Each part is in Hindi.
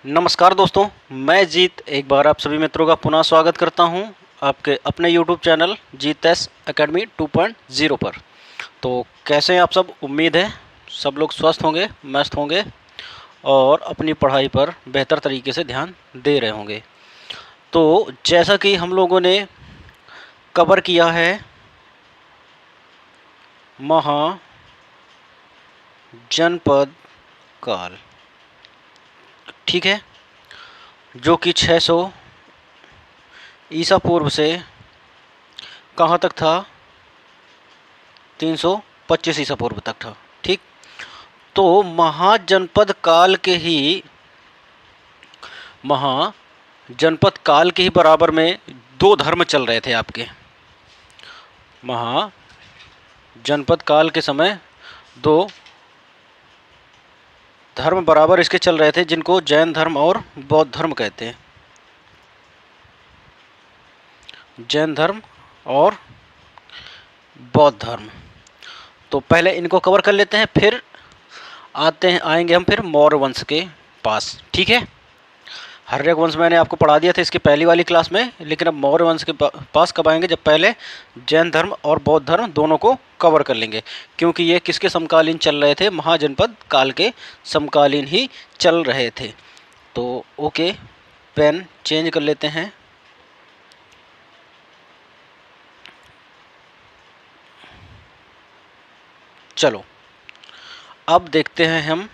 नमस्कार दोस्तों, मैं जीत एक बार आप सभी मित्रों का पुनः स्वागत करता हूं आपके अपने YouTube चैनल जीत एस एकेडमी 2.0 पर। तो कैसे हैं आप सब? उम्मीद है सब लोग स्वस्थ होंगे, मस्त होंगे और अपनी पढ़ाई पर बेहतर तरीके से ध्यान दे रहे होंगे। तो जैसा कि हम लोगों ने कवर किया है महाजनपद काल, ठीक है, जो कि 600 ईसा पूर्व से कहाँ तक था? 325 ईसा पूर्व तक था। ठीक, तो महाजनपद काल के ही बराबर में दो धर्म चल रहे थे आपके। महाजनपद काल के समय दो धर्म बराबर इसके चल रहे थे, जिनको जैन धर्म और बौद्ध धर्म कहते हैं। जैन धर्म और बौद्ध धर्म। तो पहले इनको कवर कर लेते हैं, फिर आएंगे हम फिर मौर्य वंश के पास। ठीक है, हर्यक वंश मैंने आपको पढ़ा दिया था इसकी पहली वाली क्लास में, लेकिन अब मौर्य वंश के पास कब आएंगे? जब पहले जैन धर्म और बौद्ध धर्म दोनों को कवर कर लेंगे, क्योंकि ये किसके समकालीन चल रहे थे? महाजनपद काल के समकालीन ही चल रहे थे। तो ओके, पेन चेंज कर लेते हैं। चलो अब देखते हैं हम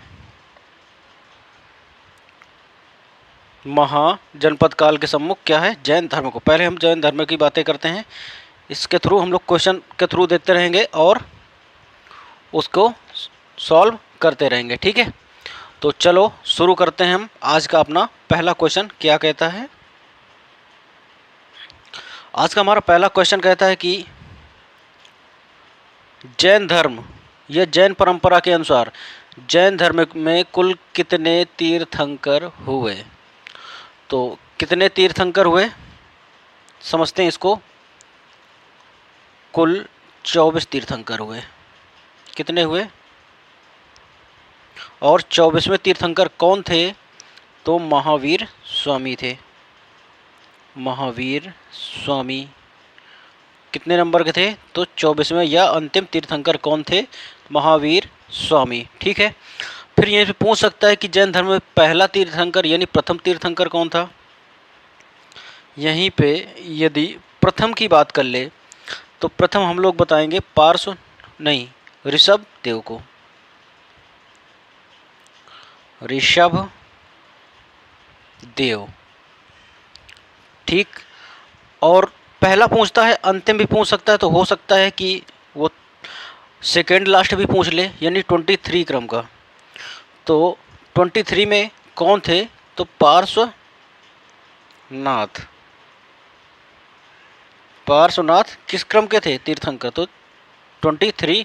महाजनपद काल के सम्मुख क्या है जैन धर्म को। पहले हम जैन धर्म की बातें करते हैं, इसके थ्रू हम लोग क्वेश्चन के थ्रू देखते रहेंगे और उसको सॉल्व करते रहेंगे। ठीक है, तो चलो शुरू करते हैं हम आज का अपना पहला क्वेश्चन। क्या कहता है? आज का हमारा पहला क्वेश्चन कहता है कि जैन धर्म या जैन परंपरा के अनुसार जैन धर्म में कुल कितने तीर्थंकर हुए? तो कितने तीर्थंकर हुए समझते हैं इसको। कुल 24 तीर्थंकर हुए। कितने हुए? और 24वें तीर्थंकर कौन थे? तो महावीर स्वामी थे। महावीर स्वामी कितने नंबर के थे? तो 24वें या अंतिम तीर्थंकर कौन थे? महावीर स्वामी। ठीक है, फिर यहीं पे पूछ सकता है कि जैन धर्म में पहला तीर्थंकर यानी प्रथम तीर्थंकर कौन था? यहीं पे यदि प्रथम की बात कर ले तो प्रथम हम लोग बताएंगे ऋषभ देव को। ऋषभ देव, ठीक। और पहला पूछता है, अंतिम भी पूछ सकता है, तो हो सकता है कि वो सेकेंड लास्ट भी पूछ ले, यानी 23 क्रम का। तो 23 में कौन थे? तो पार्श्वनाथ। पार्श्वनाथ किस क्रम के थे तीर्थंकर? तो 23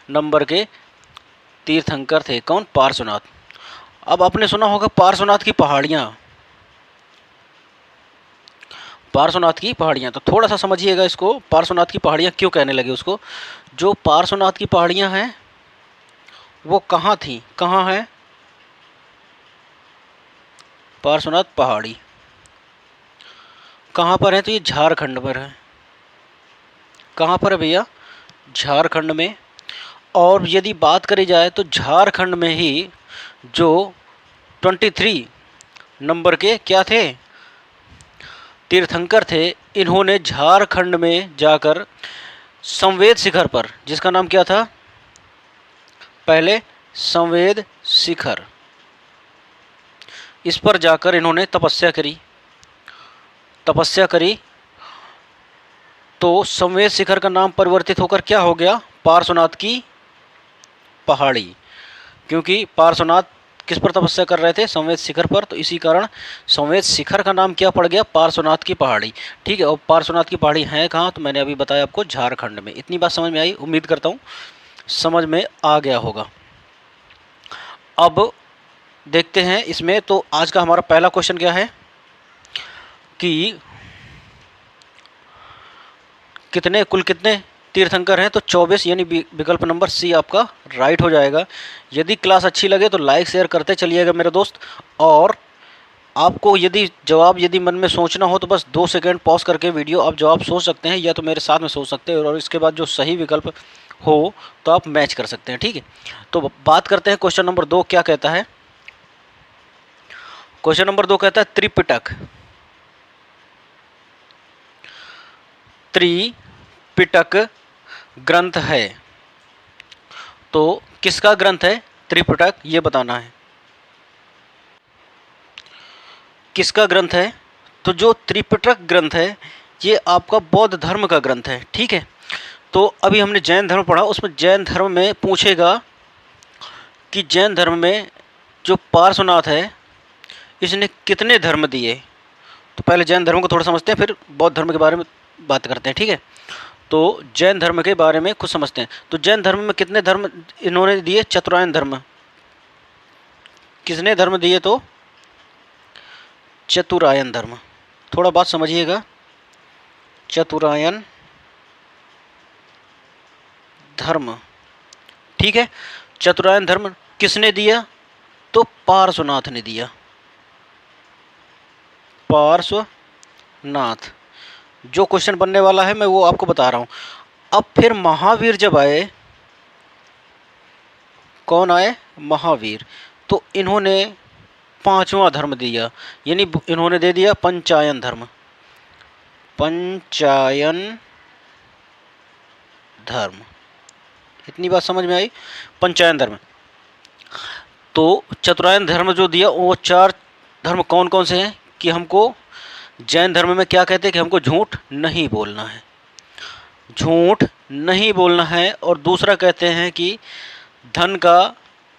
नंबर के तीर्थंकर थे। कौन? पार्श्वनाथ। अब आपने सुना होगा पार्श्वनाथ की पहाड़ियाँ। पार्श्वनाथ की पहाड़ियाँ, तो थोड़ा सा समझिएगा इसको। पार्श्वनाथ की पहाड़ियाँ क्यों कहने लगे उसको? जो पार्श्वनाथ की पहाड़ियाँ हैं वो कहाँ थी? कहाँ है पार्श्वनाथ पहाड़ी? कहाँ पर है? तो ये झारखंड पर है। कहाँ पर है भैया? झारखंड में। और यदि बात करी जाए तो झारखंड में ही जो 23 नंबर के क्या थे? तीर्थंकर थे। इन्होंने झारखंड में जाकर संवेद शिखर पर, जिसका नाम क्या था पहले? संवेद शिखर, इस पर जाकर इन्होंने तपस्या करी। तो संवेद शिखर का नाम परिवर्तित होकर क्या हो गया? पार्श्वनाथ की पहाड़ी। क्योंकि पार्श्वनाथ किस पर तपस्या कर रहे थे? संवेद शिखर पर। तो इसी कारण संवेद शिखर का नाम क्या पड़ गया? पार्श्वनाथ की पहाड़ी। ठीक है, और पार्श्वनाथ की पहाड़ी है कहाँ? तो मैंने अभी बताया आपको, झारखंड में। इतनी बात समझ में आई? उम्मीद करता हूँ समझ में आ गया होगा। अब देखते हैं इसमें, तो आज का हमारा पहला क्वेश्चन क्या है कि कुल कितने तीर्थंकर हैं? तो 24, यानी विकल्प नंबर सी आपका राइट हो जाएगा। यदि क्लास अच्छी लगे तो लाइक शेयर करते चलिएगा मेरे दोस्त, और आपको यदि मन में सोचना हो तो बस 2 सेकंड पॉज करके वीडियो आप जवाब सोच सकते हैं, या तो मेरे साथ में सोच सकते हैं, और इसके बाद जो सही विकल्प हो तो आप मैच कर सकते हैं। ठीक है, तो बात करते हैं क्वेश्चन नंबर 2 क्या कहता है। क्वेश्चन नंबर 2 कहता है त्रिपिटक ग्रंथ है। तो किसका ग्रंथ है त्रिपिटक, ये बताना है। किसका ग्रंथ है? तो जो त्रिपिटक ग्रंथ है ये आपका बौद्ध धर्म का ग्रंथ है। ठीक है, तो अभी हमने जैन धर्म पढ़ा, उसमें जैन धर्म में पूछेगा कि जैन धर्म में जो पार्श्वनाथ है इसने कितने धर्म दिए। तो पहले जैन धर्म को थोड़ा समझते हैं, फिर बौद्ध धर्म के बारे में बात करते हैं। ठीक है, तो जैन धर्म के बारे में कुछ समझते हैं। तो जैन धर्म में कितने धर्म इन्होंने दिए? चतुरायन धर्म। किसने धर्म दिए? तो चतुरायन धर्म। थोड़ा बात समझिएगा, चतुरायन धर्म। ठीक है, चतुरायन धर्म किसने दिया? तो पार्श्वनाथ ने दिया। पार्श्वनाथ। जो क्वेश्चन बनने वाला है मैं वो आपको बता रहा हूं। अब फिर महावीर जब आए, कौन आए? महावीर। तो इन्होंने 5वां धर्म दिया, यानी इन्होंने दे दिया पंचायन धर्म। पंचायन धर्म, इतनी बात समझ में आई? पंचायन धर्म। तो चतुरायन धर्म जो दिया वो 4 धर्म कौन कौन से हैं कि हमको जैन धर्म में क्या कहते हैं कि हमको झूठ नहीं बोलना है, झूठ नहीं बोलना है। और दूसरा कहते हैं कि धन का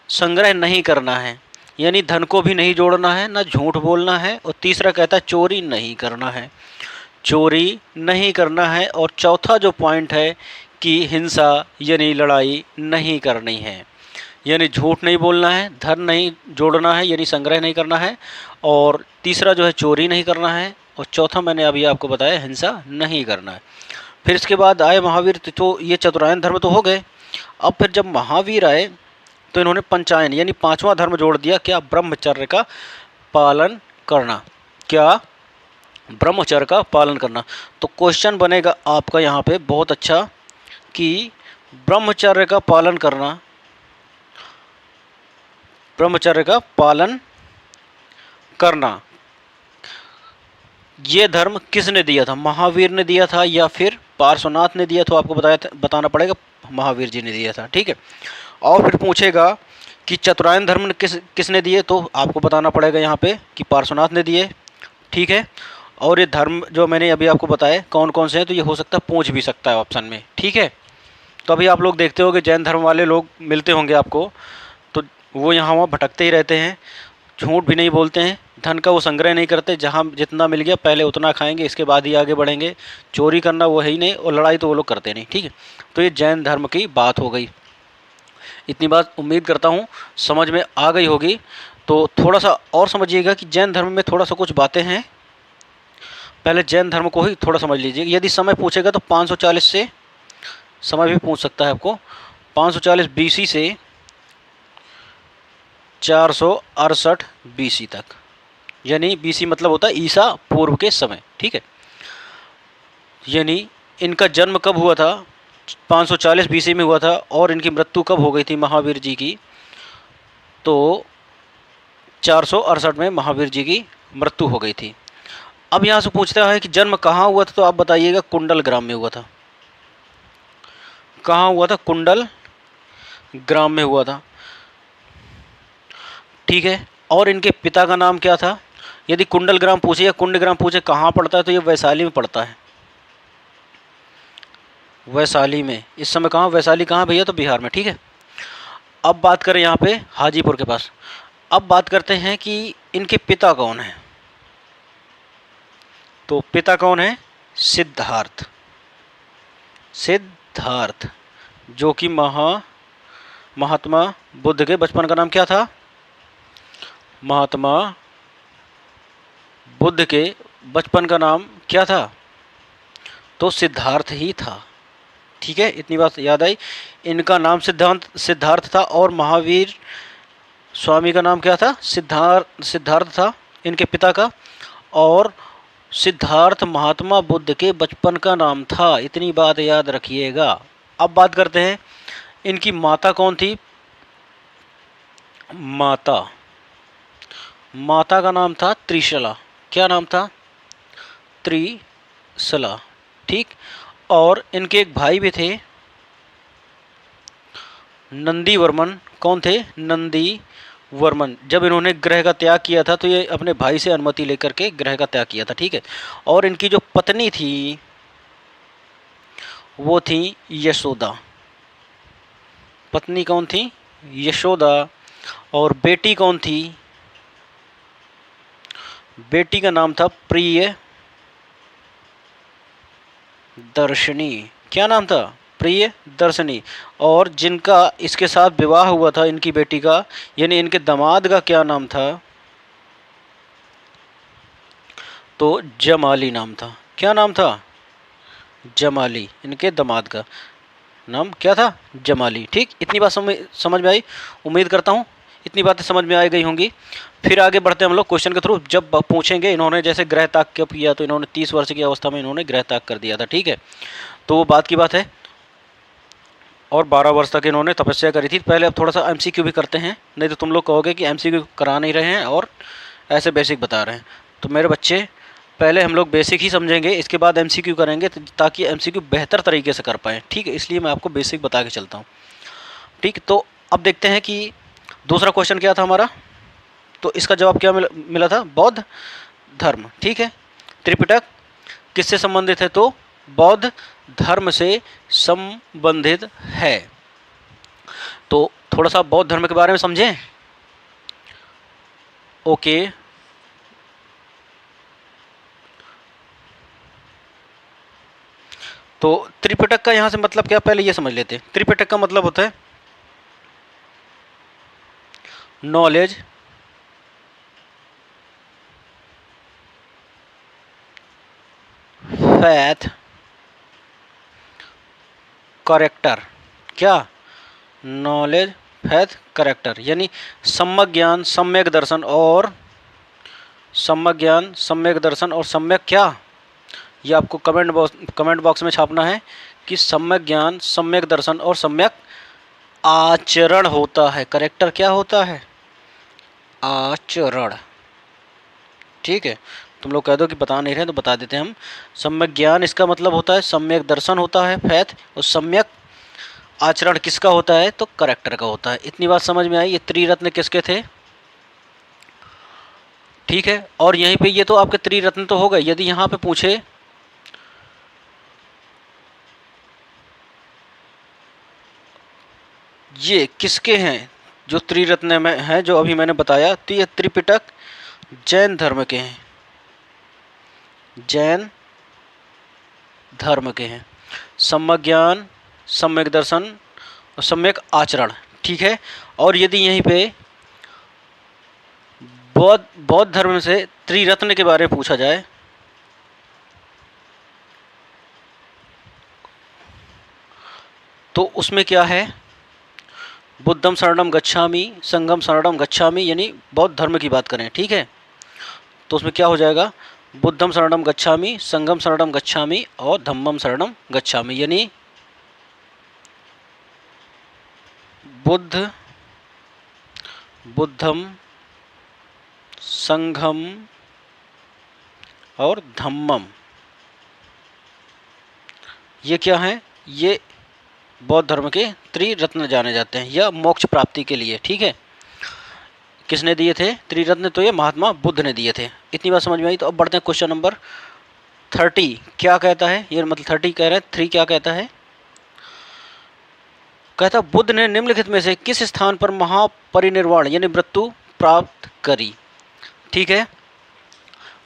संग्रह नहीं करना है, यानी धन को भी नहीं जोड़ना है, ना झूठ बोलना है। और तीसरा कहता है चोरी नहीं करना है, चोरी नहीं करना है। और चौथा जो पॉइंट है कि हिंसा यानी लड़ाई नहीं करनी है, यानी झूठ नहीं बोलना है, धन नहीं जोड़ना है यानी संग्रह नहीं करना है, और तीसरा जो है चोरी नहीं करना है, और चौथा मैंने अभी आपको बताया हिंसा नहीं करना है। फिर इसके बाद आए महावीर, तो ये चतुरायन धर्म तो हो गए। अब फिर जब महावीर आए तो इन्होंने पंचायन यानी 5वां धर्म जोड़ दिया, क्या? ब्रह्मचर्य का पालन करना। क्या? ब्रह्मचर्य का पालन करना। तो क्वेश्चन बनेगा आपका यहाँ पे बहुत अच्छा कि ब्रह्मचर्य का पालन करना, ब्रह्मचर्य का पालन करना ये धर्म किसने दिया था? महावीर ने दिया था या फिर पार्श्वनाथ ने दिया? तो आपको बताना पड़ेगा महावीर जी ने दिया था। ठीक है, और फिर पूछेगा कि चतुरायन धर्म किसने दिए? तो आपको बताना पड़ेगा यहाँ पे कि पार्श्वनाथ ने दिए। ठीक है, और ये धर्म जो मैंने अभी आपको बताए कौन कौन से हैं, तो ये हो सकता है पूछ भी सकता है ऑप्शन में। ठीक है, तो अभी आप लोग देखते होंगे जैन धर्म वाले लोग मिलते होंगे आपको, तो वो यहाँ वहाँ भटकते ही रहते हैं, झूठ भी नहीं बोलते हैं, धन का वो संग्रह नहीं करते, जहाँ जितना मिल गया पहले उतना खाएंगे, इसके बाद ही आगे बढ़ेंगे। चोरी करना वो है ही नहीं, और लड़ाई तो वो लोग करते नहीं। ठीक है, तो ये जैन धर्म की बात हो गई। इतनी बात उम्मीद करता हूँ समझ में आ गई होगी। तो थोड़ा सा और समझिएगा कि जैन धर्म में थोड़ा सा कुछ बातें हैं, पहले जैन धर्म को ही थोड़ा समझ लीजिए। यदि समय पूछेगा तो 540 से समय भी पूछ सकता है आपको, 540 BC से 468 BC तक, यानी BC मतलब होता है ईसा पूर्व के समय। ठीक है, यानी इनका जन्म कब हुआ था? 540 BC में हुआ था, और इनकी मृत्यु कब हो गई थी महावीर जी की? तो 468 में महावीर जी की मृत्यु हो गई थी। अब यहाँ से पूछता है कि जन्म कहाँ हुआ था, तो आप बताइएगा कुंडल ग्राम में हुआ था। कहाँ हुआ था? कुंडल ग्राम में हुआ था। ठीक है, और इनके पिता का नाम क्या था? यदि कुंडल ग्राम पूछे या कुंड ग्राम पूछे कहाँ पड़ता है, तो ये वैशाली में पड़ता है। वैशाली में, इस समय कहाँ? वैशाली कहाँ भैया? तो बिहार में। ठीक है, अब बात करें यहाँ पे हाजीपुर के पास। अब बात करते हैं कि इनके पिता कौन है। तो पिता कौन है? सिद्धार्थ। सिद्धार्थ जो कि महात्मा बुद्ध के बचपन का नाम क्या था? महात्मा बुद्ध के बचपन का नाम क्या था? तो सिद्धार्थ ही था। ठीक है, इतनी बात याद आई। इनका नाम सिद्धार्थ था, और महावीर स्वामी का नाम क्या था? सिद्धार्थ था। इनके पिता का, और सिद्धार्थ महात्मा बुद्ध के बचपन का नाम था। इतनी बात याद रखिएगा। अब बात करते हैं इनकी माता कौन थी। माता का नाम था त्रिशला। क्या नाम था? त्रिशला। ठीक। और इनके एक भाई भी थे, नंदी वर्मन। कौन थे? नंदी वर्मन। जब इन्होंने ग्रह का त्याग किया था तो ये अपने भाई से अनुमति लेकर के ग्रह का त्याग किया था। ठीक है। और इनकी जो पत्नी थी वो थी यशोदा। पत्नी कौन थी? यशोदा। और बेटी कौन थी? बेटी का नाम था प्रिय दर्शनी। क्या नाम था? प्रिय दर्शनी। और जिनका इसके साथ विवाह हुआ था इनकी बेटी का, यानी इनके दामाद का क्या नाम था? तो जमाली नाम था। क्या नाम था? जमाली। इनके दामाद का नाम क्या था? जमाली। ठीक। इतनी बात समझ में आई। उम्मीद करता हूँ इतनी बातें समझ में आ गई होंगी। फिर आगे बढ़ते हैं हम लोग क्वेश्चन के थ्रू। जब पूछेंगे इन्होंने जैसे ग्रह त्याग कब किया, तो इन्होंने 30 वर्ष की अवस्था में इन्होंने ग्रह त्याग कर दिया था। ठीक है। तो वो बात की बात है। और 12 वर्ष तक इन्होंने तपस्या करी थी। पहले अब थोड़ा सा एमसीक्यू भी करते हैं, नहीं तो तुम लोग कहोगे कि एमसीक्यू करा नहीं रहे हैं और ऐसे बेसिक बता रहे हैं। तो मेरे बच्चे, पहले हम लोग बेसिक ही समझेंगे, इसके बाद एमसीक्यू करेंगे ताकि एमसीक्यू बेहतर तरीके से कर पाएँ। ठीक है। इसलिए मैं आपको बेसिक बता के चलता हूँ। ठीक। तो अब देखते हैं कि दूसरा क्वेश्चन क्या था हमारा। तो इसका जवाब क्या मिला था? बौद्ध धर्म। ठीक है। त्रिपिटक किससे संबंधित है? तो बौद्ध धर्म से संबंधित है। तो थोड़ा सा बौद्ध धर्म के बारे में समझें। ओके। तो त्रिपिटक का यहां से मतलब क्या, पहले ये समझ लेते हैं। त्रिपिटक का मतलब होता है नॉलेज, फैथ, करेक्टर। क्या? नॉलेज, फैथ, करेक्टर, यानी सम्यक ज्ञान, सम्यक दर्शन और सम्यक क्या, ये आपको कमेंट बॉक्स में छापना है कि सम्यक ज्ञान, सम्यक दर्शन और सम्यक आचरण होता है। करेक्टर क्या होता है? आचरण। ठीक है। तुम लोग कह दो कि बता नहीं रहे तो बता देते हैं हम। सम्यक ज्ञान इसका मतलब होता है, सम्यक दर्शन होता है फैथ, और सम्यक आचरण किसका होता है? तो करेक्टर का होता है। इतनी बात समझ में आई। ये त्रिरत्न किसके थे? ठीक है। और यहीं पे ये तो आपके त्रिरत्न तो हो गए। यदि यहाँ पे पूछे ये किसके हैं जो त्रिरत्न में हैं, जो अभी मैंने बताया, तो ये त्रिपिटक जैन धर्म के हैं। जैन धर्म के हैं। सम्यक ज्ञान, सम्यक दर्शन और सम्यक आचरण। ठीक है। और यदि यहीं पे बौद्ध धर्म से त्रिरत्न के बारे में पूछा जाए, तो उसमें क्या है? बुद्धम शरणम गच्छामि, संघम शरणम गच्छामि, यानी बौद्ध धर्म की बात करें। ठीक है। तो उसमें क्या हो जाएगा? बुद्धम शरणम गच्छामि, संघम शरणम गच्छामि और धम्मम शरणम गच्छामि, यानी बुद्धम, संघम और धम्मम, ये क्या है? ये बौद्ध धर्म के त्रिरत्न जाने जाते हैं, या मोक्ष प्राप्ति के लिए। ठीक है। किसने दिए थे त्रिरत्न? तो ये महात्मा बुद्ध ने दिए थे। इतनी बात समझ में आई। तो अब बढ़ते हैं क्वेश्चन नंबर 30। क्या कहता है ये? मतलब 30 कह रहे हैं, 3 क्या कहता है? कहता बुद्ध ने निम्नलिखित में से किस स्थान पर महापरिनिर्वाण यानी मृत्यु प्राप्त करी? ठीक है।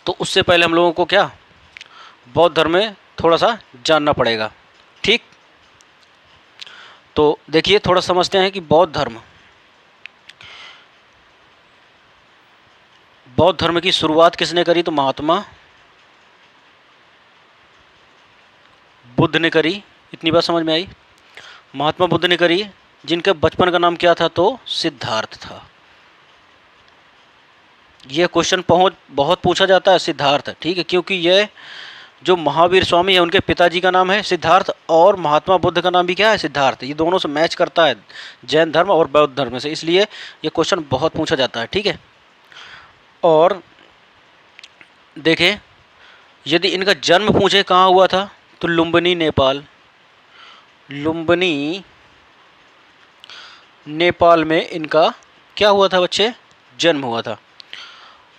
तो उससे पहले हम लोगों को क्या, बौद्ध धर्म में थोड़ा सा जानना पड़ेगा। ठीक। तो देखिए थोड़ा समझते हैं कि बौद्ध धर्म की शुरुआत किसने करी? तो महात्मा बुद्ध ने करी। इतनी बात समझ में आई। महात्मा बुद्ध ने करी, जिनके बचपन का नाम क्या था? तो सिद्धार्थ था। ये क्वेश्चन बहुत पूछा जाता है सिद्धार्थ, ठीक है, क्योंकि ये जो महावीर स्वामी है उनके पिताजी का नाम है सिद्धार्थ और महात्मा बुद्ध का नाम भी क्या है, सिद्धार्थ। ये दोनों से मैच करता है जैन धर्म और बौद्ध धर्म से, इसलिए ये क्वेश्चन बहुत पूछा जाता है, ठीक है। और देखें, यदि इनका जन्म पूछे कहाँ हुआ था तो लुम्बिनी नेपाल, लुम्बिनी नेपाल में इनका क्या हुआ था बच्चे, जन्म हुआ था।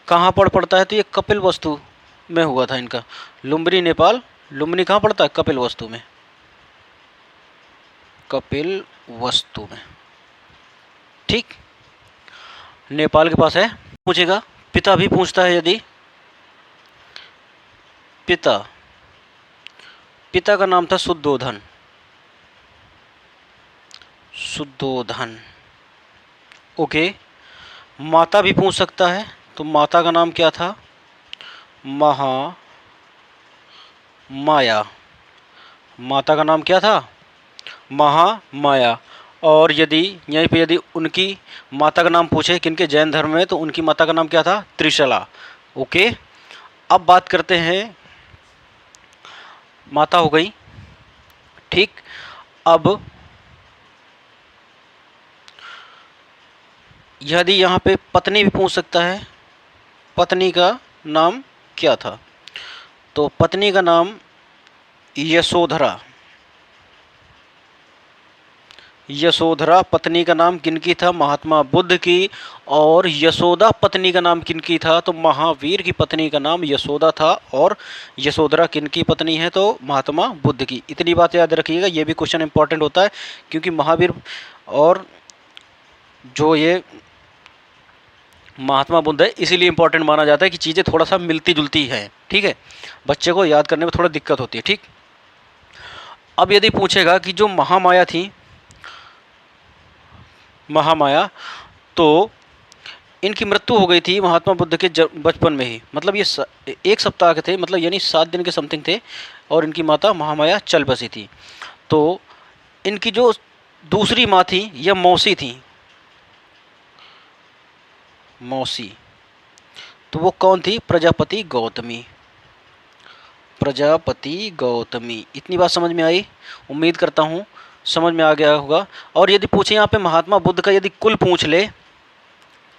कहाँ पर पड़ता है तो ये कपिल वस्तु में हुआ था इनका, लुम्बिनी नेपाल। लुम्बिनी कहाँ पड़ता है, कपिल वस्तु में, कपिल वस्तु में, ठीक, नेपाल के पास है। पूछेगा पिता भी पूछता है, यदि पिता का नाम था शुद्धोधन, शुद्धोधन, ओके। माता भी पूछ सकता है, तो माता का नाम क्या था, महामाया, माता का नाम क्या था, महामाया। और यदि यहीं पे यदि उनकी माता का नाम पूछे किनके, जैन धर्म में, तो उनकी माता का नाम क्या था, त्रिशला, ओके। अब बात करते हैं, माता हो गई, ठीक। अब यदि यहाँ पे पत्नी भी पूछ सकता है, पत्नी का नाम क्या था, तो पत्नी का नाम यशोधरा, यशोधरा पत्नी का नाम किनकी था, महात्मा बुद्ध की। और यशोदा पत्नी का नाम किनकी था, तो महावीर की पत्नी का नाम यशोदा था। और यशोधरा किनकी पत्नी है, तो महात्मा बुद्ध की। इतनी बात याद रखिएगा, ये भी क्वेश्चन इंपॉर्टेंट होता है, क्योंकि महावीर और जो ये महात्मा बुद्ध है इसीलिए इंपॉर्टेंट माना जाता है कि चीज़ें थोड़ा सा मिलती जुलती हैं, ठीक है, बच्चे को याद करने में थोड़ा दिक्कत होती है, ठीक। अब यदि पूछेगा कि जो महामाया थी, महामाया, तो इनकी मृत्यु हो गई थी महात्मा बुद्ध के बचपन में ही, मतलब ये 1 सप्ताह के थे, मतलब यानी 7 दिन के समथिंग थे, और इनकी माता महामाया चल बसी थी। तो इनकी जो दूसरी माँ थी या मौसी थी, मौसी, तो वो कौन थी, प्रजापति गौतमी, प्रजापति गौतमी। इतनी बात समझ में आई, उम्मीद करता हूँ समझ में आ गया होगा। और यदि पूछे यहाँ पे महात्मा बुद्ध का यदि कुल पूछ ले,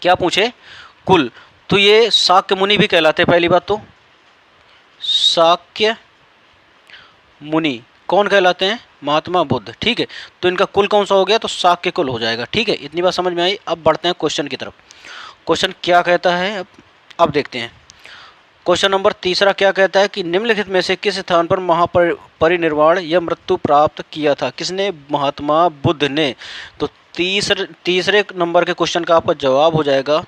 क्या पूछे, कुल, तो ये शाक्य मुनि भी कहलाते हैं। पहली बात तो शाक्य मुनि कौन कहलाते हैं, महात्मा बुद्ध, ठीक है। तो इनका कुल कौन सा हो गया, तो शाक्य कुल हो जाएगा, ठीक है। इतनी बात समझ में आई। अब बढ़ते हैं क्वेश्चन की तरफ। क्वेश्चन क्या कहता है, अब देखते हैं। क्वेश्चन नंबर 3 क्या कहता है कि निम्नलिखित में से किस स्थान पर महापरिनिर्वाण या मृत्यु प्राप्त किया था, किसने, महात्मा बुद्ध ने। तो तीसरे नंबर के क्वेश्चन का आपका जवाब हो जाएगा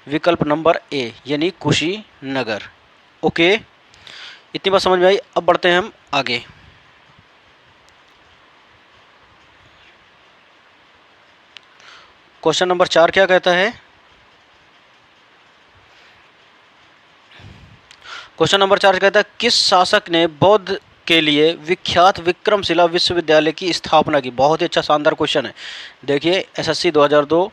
विकल्प नंबर ए, यानी कुशीनगर, ओके। इतनी बात समझ में आई। अब बढ़ते हैं हम आगे। क्वेश्चन नंबर 4 क्या कहता है, क्वेश्चन नंबर 4 कहता है किस शासक ने बौद्ध के लिए विख्यात विक्रमशिला विश्वविद्यालय की स्थापना की। बहुत ही अच्छा शानदार क्वेश्चन है। देखिए, एसएससी 2002,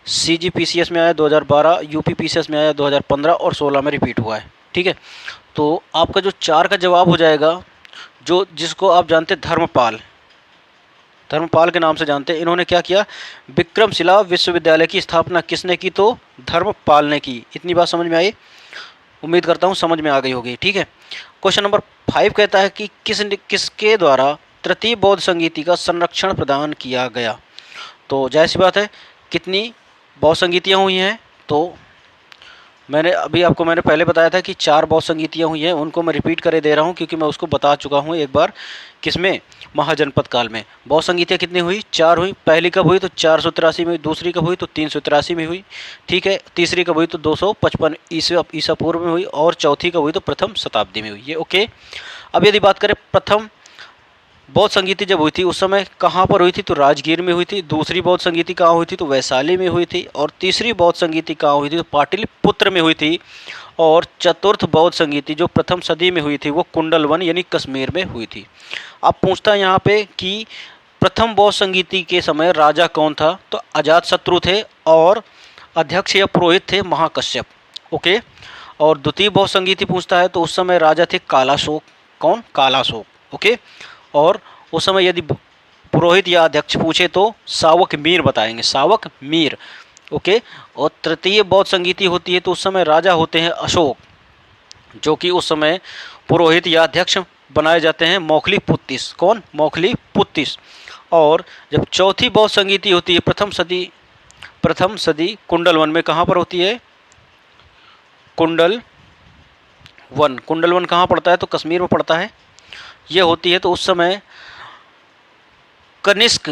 सीजीपीसीएस में आया 2012, यूपीपीसीएस में आया 2015 और 16 में रिपीट हुआ है, ठीक है। तो आपका जो 4 का जवाब हो जाएगा, जो जिसको आप जानते धर्मपाल, धर्मपाल के नाम से जानते हैं। इन्होंने क्या किया, विक्रमशिला विश्वविद्यालय की स्थापना किसने की, तो धर्मपाल ने की। इतनी बात समझ में आई, उम्मीद करता हूँ समझ में आ गई होगी, ठीक है। क्वेश्चन नंबर 5 कहता है कि किसके द्वारा तृतीय बौद्ध संगीति का संरक्षण प्रदान किया गया। तो जाहिर सी बात है, कितनी बौद्ध संगीतियाँ हुई हैं, तो मैंने पहले बताया था कि 4 बौद्ध संगीतियाँ हुई हैं। उनको मैं रिपीट करे दे रहा हूँ, क्योंकि मैं उसको बता चुका हूँ एक बार, किसमें, महाजनपद काल में। बौद्ध संगीतियाँ कितनी हुई, 4 हुई। पहली कब हुई, तो 483 में हुई। दूसरी कब हुई, तो 383 में हुई, ठीक है। तीसरी कब हुई, तो 255 ईसा पूर्व में हुई। और चौथी कब हुई, तो प्रथम शताब्दी में हुई, ये ओके। अब यदि बात करें प्रथम बौद्ध संगीति जब हुई थी उस समय कहाँ पर हुई थी, तो राजगीर में हुई थी। दूसरी बौद्ध संगीति कहाँ हुई थी, तो वैशाली में हुई थी। और तीसरी बौद्ध संगीति कहाँ हुई थी, तो पाटलिपुत्र में हुई थी। और चतुर्थ बौद्ध संगीति जो प्रथम सदी में हुई थी वो कुंडलवन यानी कश्मीर में हुई थी। अब पूछता है यहाँ पे कि प्रथम बौद्ध संगीति के समय राजा कौन था, तो अजातशत्रु थे और अध्यक्ष या पुरोहित थे महाकश्यप, ओके। और द्वितीय बहुसंगीति पूछता है तो उस समय राजा थे कालाशोक। कौन? कालाशोक। ओके। और उस समय यदि पुरोहित या अध्यक्ष पूछे तो सावक मीर बताएंगे, सावक मीर। ओके। और तृतीय बौद्ध संगीति होती है तो उस समय राजा होते हैं अशोक, जो कि उस समय पुरोहित या अध्यक्ष बनाए जाते हैं मौखली पुत्तिस। कौन? मौखली पुत्तिस। और जब चौथी बौद्ध संगीति होती है प्रथम सदी कुंडल वन में, कहाँ पर होती है? कुंडल वन कहाँ पड़ता है? तो कश्मीर में पड़ता है। ये होती है तो उस समय कनिष्क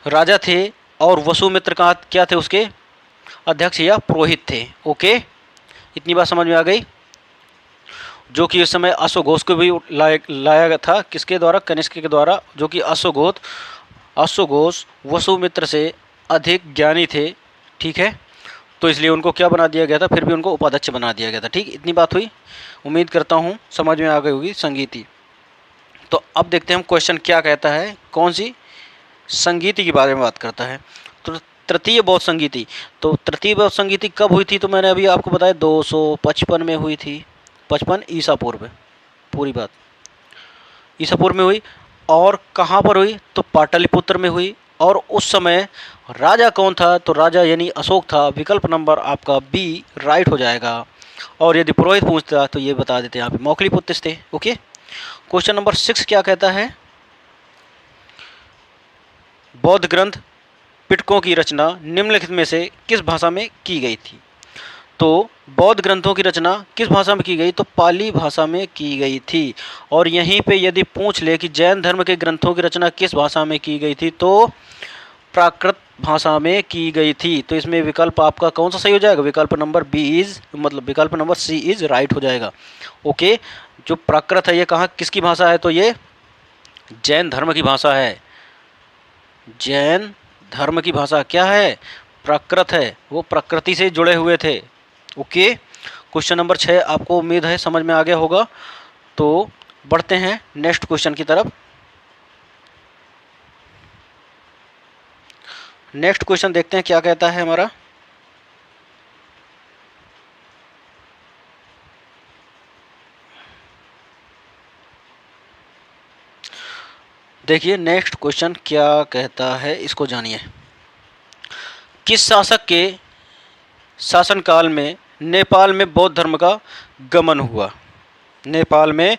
राजा थे और वसुमित्र का क्या थे? उसके अध्यक्ष या पुरोहित थे। ओके, इतनी बात समझ में आ गई। जो कि उस समय अश्वघोष को भी लाया गया था, किसके द्वारा? कनिष्क के द्वारा, जो कि अश्वघोष वसुमित्र से अधिक ज्ञानी थे। ठीक है, तो इसलिए उनको क्या बना दिया गया था? फिर भी उनको उपाध्यक्ष बना दिया गया था। ठीक, इतनी बात हुई। उम्मीद करता हूँ समझ में आ गई होगी संगीति। तो अब देखते हैं हम क्वेश्चन क्या कहता है, कौन सी संगीति के बारे में बात करता है। तो तृतीय बौद्ध संगीति, तो तृतीय बौद्ध संगीति कब हुई थी? तो मैंने अभी आपको बताया 255 में हुई थी, 55 ईसा पूर्व में, पूरी बात ईसा पूर्व में हुई। और कहाँ पर हुई? तो पाटलिपुत्र में हुई। और उस समय राजा कौन था? तो राजा यानी अशोक था। विकल्प नंबर आपका बी राइट हो जाएगा। और यदि पुरोहित पूछता तो ये बता देते हैं यहाँ पे मौखली पुत्तिस थे। ओके। क्वेश्चन नंबर 6 क्या कहता है? बौद्ध ग्रंथ पिटकों की रचना निम्नलिखित में से किस भाषा में की गई थी? तो बौद्ध ग्रंथों की रचना किस भाषा में की गई? तो पाली भाषा में की गई थी। और यहीं पे यदि पूछ ले कि जैन धर्म के ग्रंथों की रचना किस भाषा में की गई थी, तो प्राकृत भाषा में की गई थी। तो इसमें विकल्प आपका कौन सा सही हो जाएगा? विकल्प नंबर विकल्प नंबर सी इज राइट हो जाएगा। ओके, जो प्राकृत है ये कहाँ किसकी भाषा है? तो ये जैन धर्म की भाषा है। जैन धर्म की भाषा क्या है? प्राकृत है। वो प्रकृति से जुड़े हुए थे। ओके। क्वेश्चन नंबर 6 आपको उम्मीद है समझ में आ गया होगा। तो बढ़ते हैं नेक्स्ट क्वेश्चन की तरफ। नेक्स्ट क्वेश्चन देखते हैं क्या कहता है हमारा। देखिए नेक्स्ट क्वेश्चन क्या कहता है, इसको जानिए। किस शासक के शासनकाल में नेपाल में बौद्ध धर्म का गमन हुआ? नेपाल में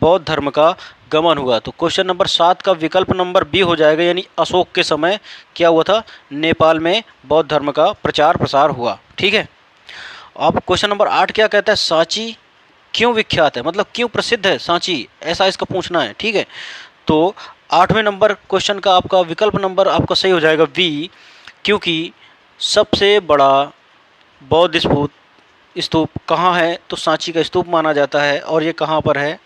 बौद्ध धर्म का गमन हुआ। तो क्वेश्चन नंबर 7 का विकल्प नंबर बी हो जाएगा, यानी अशोक के समय क्या हुआ था? नेपाल में बौद्ध धर्म का प्रचार प्रसार हुआ। ठीक है। अब क्वेश्चन नंबर 8 क्या कहता है? सांची क्यों विख्यात है, मतलब क्यों प्रसिद्ध है सांची, ऐसा इसका पूछना है। ठीक है, तो 8वें नंबर क्वेश्चन का आपका विकल्प नंबर आपका सही हो जाएगा बी, क्योंकि सबसे बड़ा बौद्ध स्तूप कहाँ है? तो सांची का स्तूप माना जाता है। और ये कहाँ पर है?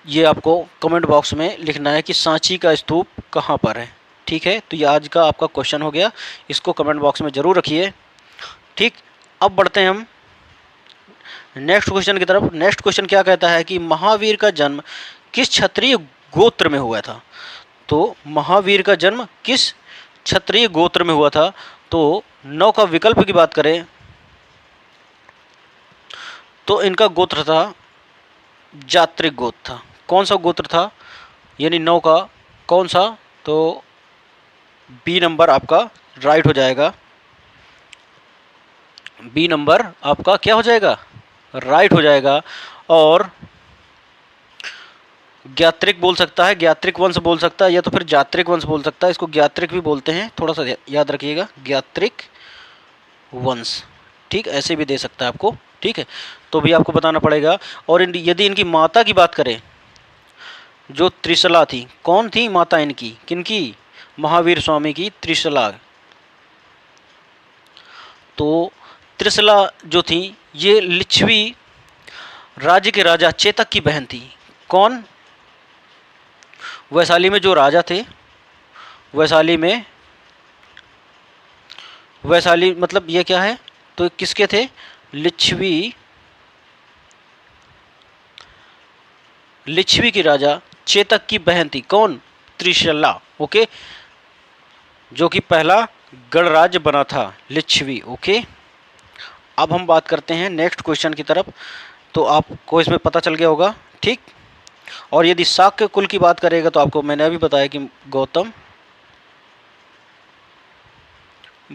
ये आपको कमेंट बॉक्स में लिखना है कि सांची का स्तूप कहाँ पर है। ठीक है, तो ये आज का आपका क्वेश्चन हो गया, इसको कमेंट बॉक्स में ज़रूर रखिए। ठीक, अब बढ़ते हैं हम नेक्स्ट क्वेश्चन की तरफ। नेक्स्ट क्वेश्चन क्या कहता है कि महावीर का जन्म किस क्षत्रिय गोत्र में हुआ था? तो महावीर का जन्म किस क्षत्रिय गोत्र में हुआ था? तो 9 का विकल्प की बात करें तो इनका गोत्र था जात्रिक गोत्र था। कौन सा गोत्र था? यानी 9 का कौन सा? तो बी नंबर आपका राइट हो जाएगा। बी नंबर आपका क्या हो जाएगा? राइट हो जाएगा। और ज्ञात्रिक बोल सकता है, ज्ञात्रिक वंश बोल सकता है, या तो फिर जात्रिक वंश बोल सकता है। इसको ज्ञात्रिक भी बोलते हैं, थोड़ा सा याद रखिएगा, ज्ञात्रिक वंश। ठीक, ऐसे भी दे सकता है आपको। ठीक है, तो भी आपको बताना पड़ेगा। और यदि इनकी माता की बात करें, जो त्रिशला थी, कौन थी माता इनकी? किनकी? महावीर स्वामी की त्रिशला। तो त्रिशला जो थी ये लिच्छवी राज्य के राजा चेतक की बहन थी। कौन? वैशाली में जो राजा थे, वैशाली मतलब ये क्या है? तो किसके थे? लिच्छवी की राजा चेतक की बहन थी। कौन? त्रिशला। ओके, जो कि पहला गणराज्य बना था लिच्छवी। ओके, अब हम बात करते हैं नेक्स्ट क्वेश्चन की तरफ। तो आपको इसमें पता चल गया होगा, ठीक। और यदि शाक्य कुल की बात करेगा तो आपको मैंने अभी बताया कि गौतम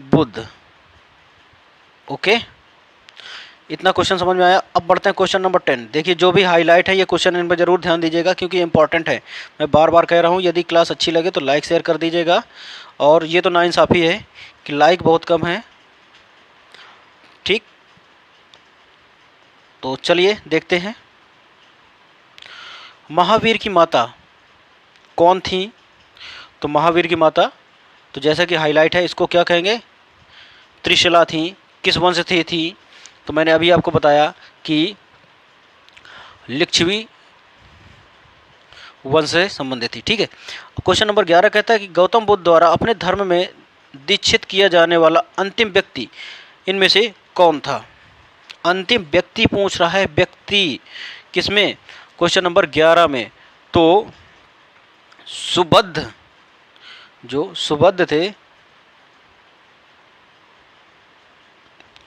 बुद्ध। ओके, इतना क्वेश्चन समझ में आया। अब बढ़ते हैं क्वेश्चन नंबर 10। देखिए जो भी हाईलाइट है ये क्वेश्चन, इन पर जरूर ध्यान दीजिएगा क्योंकि इंपॉर्टेंट है। मैं बार बार कह रहा हूँ, यदि क्लास अच्छी लगे तो लाइक शेयर कर दीजिएगा। और ये तो नाइंसाफ़ी है कि लाइक बहुत कम है, ठीक। तो चलिए देखते हैं। महावीर की माता कौन थी? तो महावीर की माता, तो जैसा कि हाईलाइट है, इसको क्या कहेंगे? त्रिशला थी। किस वंश से थी? तो मैंने अभी आपको बताया कि लिच्छवी वंश से संबंधित थी, ठीक है। क्वेश्चन नंबर 11 कहता है कि गौतम बुद्ध द्वारा अपने धर्म में दीक्षित किया जाने वाला अंतिम व्यक्ति इनमें से कौन था? अंतिम व्यक्ति पूछ रहा है, व्यक्ति किसमें? क्वेश्चन नंबर 11 में। तो सुबुद्ध, जो सुबुद्ध थे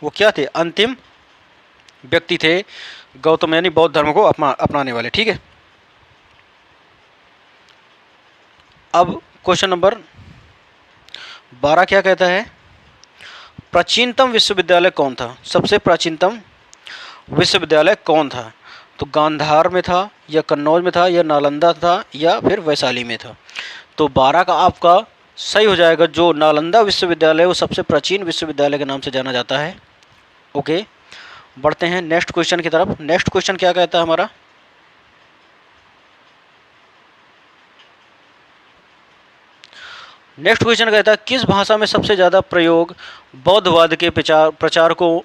वो क्या थे? अंतिम व्यक्ति थे गौतम, यानी बौद्ध धर्म को अपनाने वाले, ठीक है। अब क्वेश्चन नंबर 12 क्या कहता है? प्राचीनतम विश्वविद्यालय कौन था? सबसे प्राचीनतम विश्वविद्यालय कौन था? तो गांधार में था, या कन्नौज में था, या नालंदा था, या फिर वैशाली में था। तो 12 का आपका सही हो जाएगा। जो नालंदा विश्वविद्यालय वो सबसे प्राचीन विश्वविद्यालय के नाम से जाना जाता है। ओके, बढ़ते हैं नेक्स्ट क्वेश्चन की तरफ। नेक्स्ट क्वेश्चन क्या कहता है हमारा? नेक्स्ट क्वेश्चन कहता है किस भाषा में सबसे ज़्यादा प्रयोग बौद्धवाद के प्रचारकों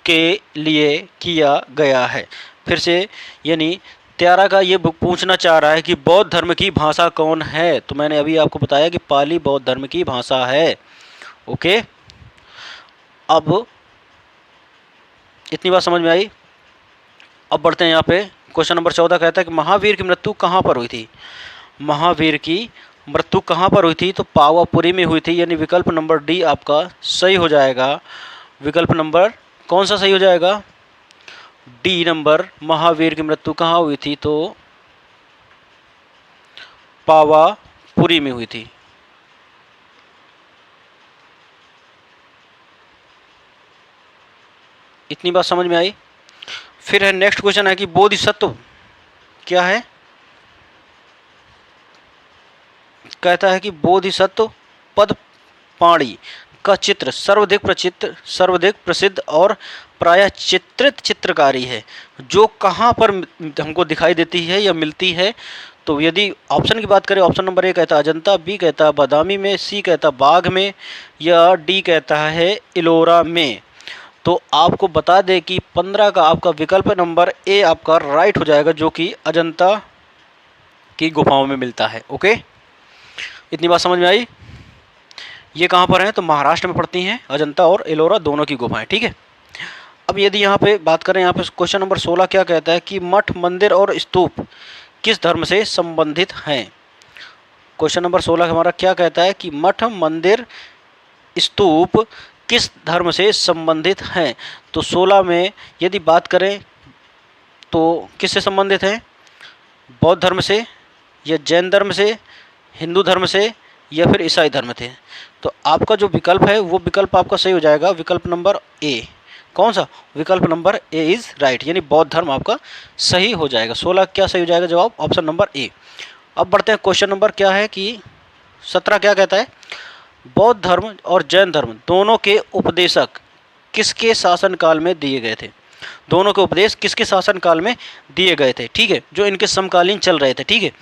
के लिए किया गया है? फिर से यानी 13 का ये पूछना चाह रहा है कि बौद्ध धर्म की भाषा कौन है? तो मैंने अभी आपको बताया कि पाली बौद्ध धर्म की भाषा है। ओके, अब इतनी बात समझ में आई। अब बढ़ते हैं यहाँ पे। क्वेश्चन नंबर 14 कहता है कि महावीर की मृत्यु कहाँ पर हुई थी? महावीर की मृत्यु कहाँ पर हुई थी? तो पावापुरी में हुई थी, यानी विकल्प नंबर डी आपका सही हो जाएगा। विकल्प नंबर कौन सा सही हो जाएगा? D number. महावीर की मृत्यु कहाँ हुई थी? तो पावापुरी में हुई थी। इतनी बात समझ में आई। फिर है नेक्स्ट क्वेश्चन है कि बोधिसत्व क्या है? कहता है कि बोधिसत्व पद्मपाणि का चित्र सर्वाधिक प्रसिद्ध और प्रायः चित्रित चित्रकारी है, जो कहाँ पर हमको दिखाई देती है या मिलती है? तो यदि ऑप्शन की बात करें, ऑप्शन नंबर ए कहता है अजंता, बी कहता है बादामी में, सी कहता है बाघ में, या डी कहता है इलोरा में। तो आपको बता दें कि 15 का आपका विकल्प नंबर ए आपका राइट हो जाएगा, जो कि अजंता की गुफाओं में मिलता है। ओके, इतनी बात समझ में आई। ये कहाँ पर हैं? तो महाराष्ट्र में पड़ती हैं अजंता और एलोरा दोनों की गुफाएं, ठीक है। अब यदि यहाँ पे बात करें, यहाँ पे क्वेश्चन नंबर 16 क्या कहता है कि मठ, मंदिर और स्तूप किस धर्म से संबंधित हैं? क्वेश्चन नंबर 16 हमारा क्या कहता है कि मठ, मंदिर, स्तूप किस धर्म से संबंधित हैं? तो 16 में यदि बात करें तो किससे संबंधित हैं? बौद्ध धर्म से, या जैन धर्म से, हिंदू धर्म से, या फिर ईसाई धर्म से। तो आपका जो विकल्प है वो विकल्प आपका सही हो जाएगा, विकल्प नंबर ए। कौन सा? विकल्प नंबर ए इज़ राइट, यानी बौद्ध धर्म आपका सही हो जाएगा। 16 क्या सही हो जाएगा जवाब? Option number A. अब बढ़ते हैं क्वेश्चन नंबर क्या है कि 17 क्या कहता है? बौद्ध धर्म और जैन धर्म दोनों के उपदेशक किसके शासनकाल में दिए गए थे? दोनों के उपदेश किसके शासनकाल में दिए गए थे, ठीक है, जो इनके समकालीन चल रहे थे, ठीक है।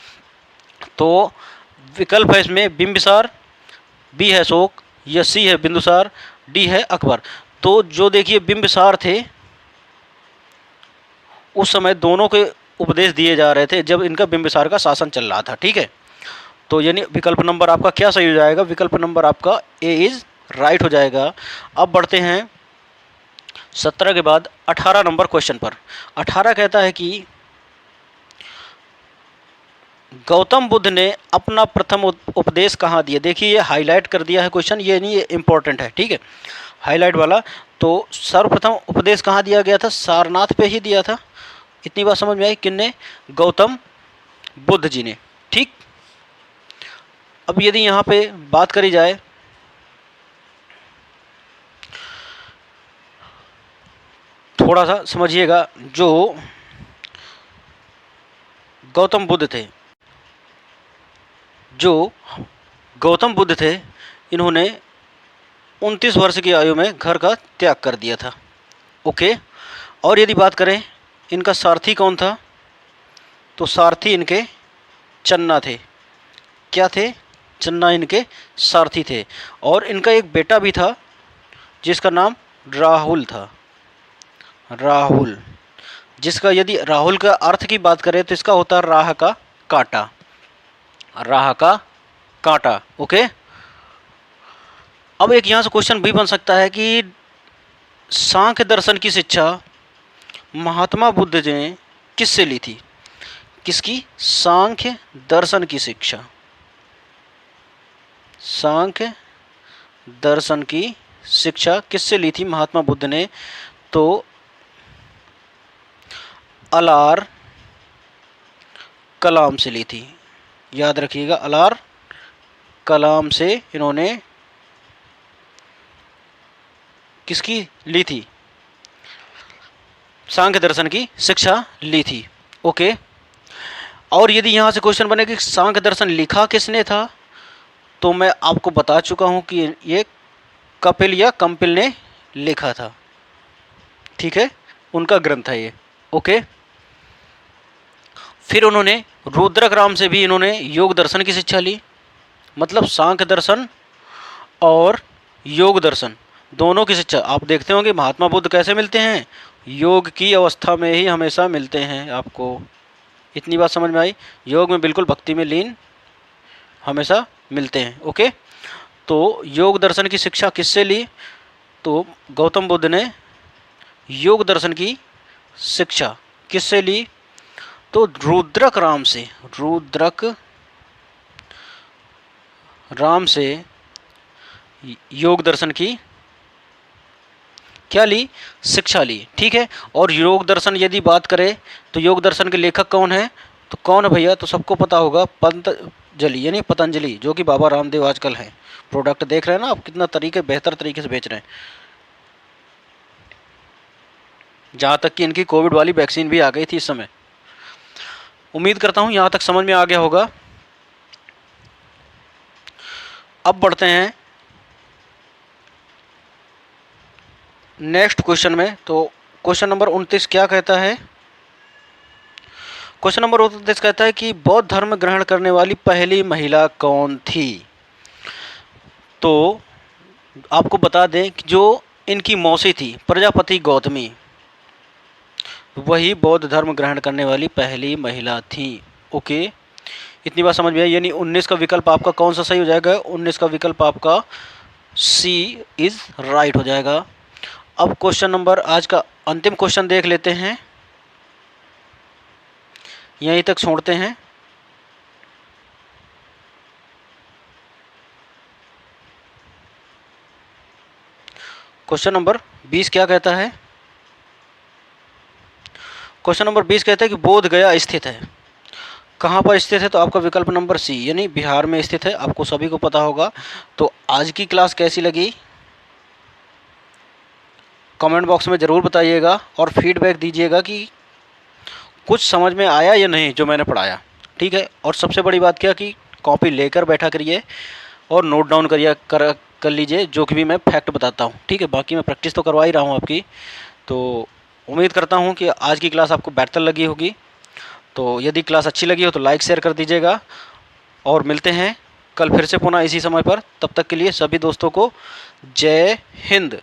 तो विकल्प है इसमें बिंबिसार, बी है अशोक, या सी है बिंदुसार, डी है अकबर। तो जो देखिए बिंबिसार थे, उस समय दोनों के उपदेश दिए जा रहे थे जब इनका बिंबिसार का शासन चल रहा था, ठीक है। तो यानी विकल्प नंबर आपका क्या सही हो जाएगा? विकल्प नंबर आपका ए इज़ राइट हो जाएगा। अब बढ़ते हैं 17 के बाद 18 नंबर क्वेश्चन पर। 18 कहता है कि गौतम बुद्ध ने अपना प्रथम उपदेश कहाँ दिया? देखिए ये हाईलाइट कर दिया है क्वेश्चन, ये नहीं, ये इंपॉर्टेंट है, ठीक है। हाईलाइट वाला। तो सर्वप्रथम उपदेश कहाँ दिया गया था? सारनाथ पे ही दिया था। इतनी बात समझ में आई? किनने? गौतम बुद्ध जी ने। ठीक। अब यदि यहाँ पे बात करी जाए थोड़ा सा समझिएगा, जो गौतम बुद्ध थे, जो गौतम बुद्ध थे, इन्होंने 29 वर्ष की आयु में घर का त्याग कर दिया था। ओके। और यदि बात करें इनका सारथी कौन था, तो सारथी इनके चन्ना थे। क्या थे? चन्ना इनके सारथी थे। और इनका एक बेटा भी था जिसका नाम राहुल था। राहुल, जिसका यदि राहुल का अर्थ की बात करें तो इसका होता है राह का कांटा। राह का कांटा। ओके। अब एक यहाँ से क्वेश्चन भी बन सकता है कि सांख्य दर्शन की शिक्षा महात्मा बुद्ध ने किससे ली थी? किसकी? सांख्य दर्शन की शिक्षा। सांख्य दर्शन की शिक्षा किससे ली थी महात्मा बुद्ध ने? तो अलार कलाम से ली थी। याद रखिएगा, अलार कलाम से इन्होंने किसकी ली थी? सांख्य दर्शन की शिक्षा ली थी। ओके। और यदि यहाँ से क्वेश्चन बने कि सांख्य दर्शन लिखा किसने था, तो मैं आपको बता चुका हूँ कि ये कपिल या कंपिल ने लिखा था। ठीक है, उनका ग्रंथ है ये। ओके। फिर उन्होंने रुद्रक राम से भी इन्होंने योग दर्शन की शिक्षा ली। मतलब सांख्य दर्शन और योग दर्शन दोनों की शिक्षा। आप देखते होंगे महात्मा बुद्ध कैसे मिलते हैं? योग की अवस्था में ही हमेशा मिलते हैं आपको। इतनी बात समझ में आई? योग में बिल्कुल भक्ति में लीन हमेशा मिलते हैं। ओके। तो योग दर्शन की शिक्षा किससे ली? तो गौतम बुद्ध ने योग दर्शन की शिक्षा किससे ली? तो रुद्रक राम से। रुद्रक राम से योग दर्शन की क्या ली? शिक्षा ली। ठीक है। और योग दर्शन यदि बात करें तो योग दर्शन के लेखक कौन है? तो कौन है भैया? तो सबको पता होगा, पतंजलि, यानी पतंजलि, जो कि बाबा रामदेव आजकल हैं। प्रोडक्ट देख रहे हैं ना आप, कितना बेहतर तरीके से बेच रहे हैं। जहाँ तक कि इनकी कोविड वाली वैक्सीन भी आ गई थी इस समय। उम्मीद करता हूँ यहाँ तक समझ में आ गया होगा। अब बढ़ते हैं नेक्स्ट क्वेश्चन में। तो क्वेश्चन नंबर 29 क्या कहता है? क्वेश्चन नंबर 29 कहता है कि बौद्ध धर्म ग्रहण करने वाली पहली महिला कौन थी? तो आपको बता दें कि जो इनकी मौसी थी प्रजापति गौतमी, वही बौद्ध धर्म ग्रहण करने वाली पहली महिला थी। ओके। इतनी बात समझ में आई? यानी 19 का विकल्प आपका कौन सा सही हो जाएगा? 19 का विकल्प आपका सी इज राइट हो जाएगा। अब क्वेश्चन नंबर, आज का अंतिम क्वेश्चन देख लेते हैं, यहीं तक छोड़ते हैं। क्वेश्चन नंबर 20 क्या कहता है? क्वेश्चन नंबर 20 कहता है कि बोध गया स्थित है। कहाँ पर स्थित है? तो आपका विकल्प नंबर सी, यानी बिहार में स्थित है। आपको सभी को पता होगा। तो आज की क्लास कैसी लगी कमेंट बॉक्स में ज़रूर बताइएगा और फीडबैक दीजिएगा कि कुछ समझ में आया या नहीं जो मैंने पढ़ाया। ठीक है। और सबसे बड़ी बात क्या कि कॉपी लेकर बैठा करिए और नोट डाउन कर लीजिए जो कि भी मैं फैक्ट बताता हूँ। ठीक है। बाकी मैं प्रैक्टिस तो करवा ही रहा हूँ आपकी। तो उम्मीद करता हूँ कि आज की क्लास आपको बेहतर लगी होगी। तो यदि क्लास अच्छी लगी हो तो लाइक शेयर कर दीजिएगा और मिलते हैं कल फिर से पुनः इसी समय पर। तब तक के लिए सभी दोस्तों को जय हिंद।